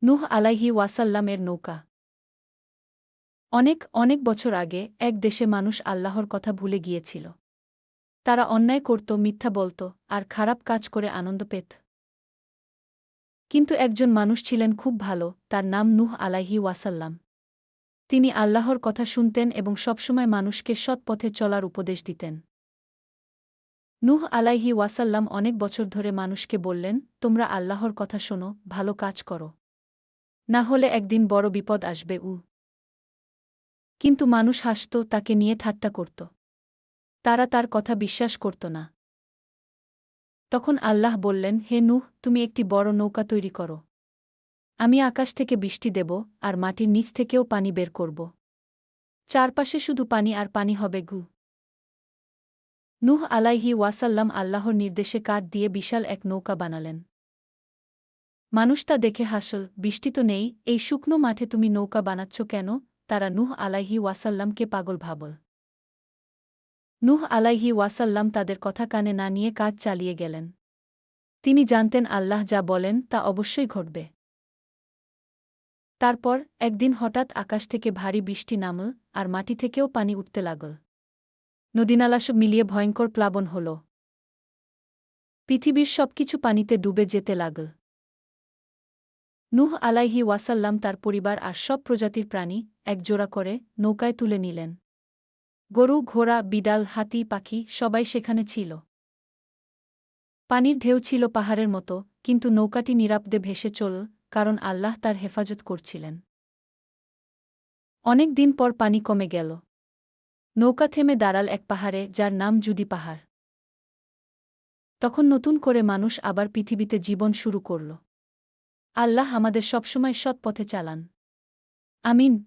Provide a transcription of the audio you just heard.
নূহ আলাইহি ওয়াসাল্লামের নৌকা। অনেক অনেক বছর আগে এক দেশে মানুষ আল্লাহর কথা ভুলে গিয়েছিল। তারা অন্যায় করত, মিথ্যা বলত, আর খারাপ কাজ করে আনন্দ পেত। কিন্তু একজন মানুষ ছিলেন খুব ভালো, তার নাম নূহ আলাইহি ওয়াসাল্লাম। তিনি আল্লাহর কথা শুনতেন এবং সবসময় মানুষকে সৎ পথে চলার উপদেশ দিতেন। নূহ আলাইহি ওয়াসাল্লাম অনেক বছর ধরে মানুষকে বললেন, তোমরা আল্লাহর কথা শোনো, ভালো কাজ করো, না হলে একদিন বড় বিপদ আসবে। কিন্তু মানুষ হাসত, তাকে নিয়ে ঠাট্টা করত। তারা তার কথা বিশ্বাস করত না। তখন আল্লাহ বললেন, হে নূহ, তুমি একটি বড় নৌকা তৈরি করো। আমি আকাশ থেকে বৃষ্টি দেব, আর মাটির নিচ থেকেও পানি বের করব। চারপাশে শুধু পানি আর পানি হবে। নূহ আলাইহি ওয়াসাল্লাম আল্লাহর নির্দেশে কাঠ দিয়ে বিশাল এক নৌকা বানালেন। মানুষ তা দেখে হাসল, বৃষ্টি তো নেই, এই শুকনো মাঠে তুমি নৌকা বানাচ্ছ কেন? তারা নূহ আলাইহি ওয়াসাল্লামকে পাগল ভাবল। নূহ আলাইহি ওয়াসাল্লাম তাদের কথা কানে না নিয়ে কাজ চালিয়ে গেলেন। তিনি জানতেন আল্লাহ যা বলেন তা অবশ্যই ঘটবে। তারপর একদিন হঠাৎ আকাশ থেকে ভারী বৃষ্টি নামল, আর মাটি থেকেও পানি উঠতে লাগল। নদীনালা সব মিলিয়ে ভয়ঙ্কর প্লাবন হল। পৃথিবীর সবকিছু পানিতে ডুবে যেতে লাগল। নূহ আলাইহি ওয়াসাল্লাম তার পরিবার আর সব প্রজাতির প্রাণী একজোড়া করে নৌকায় তুলে নিলেন। গরু, ঘোড়া, বিড়াল, হাতি, পাখি সবাই সেখানে ছিল। পানির ঢেউ ছিল পাহাড়ের মতো, কিন্তু নৌকাটি নিরাপদে ভেসে চলল, কারণ আল্লাহ তার হেফাজত করছিলেন। অনেক দিন পর পানি কমে গেল। নৌকা থেমে দাঁড়াল এক পাহাড়ে, যার নাম জুদি পাহাড়। তখন নতুন করে মানুষ আবার পৃথিবীতে জীবন শুরু করল। আল্লাহ আমাদের সবসময় সৎ পথে চালান। আমিন।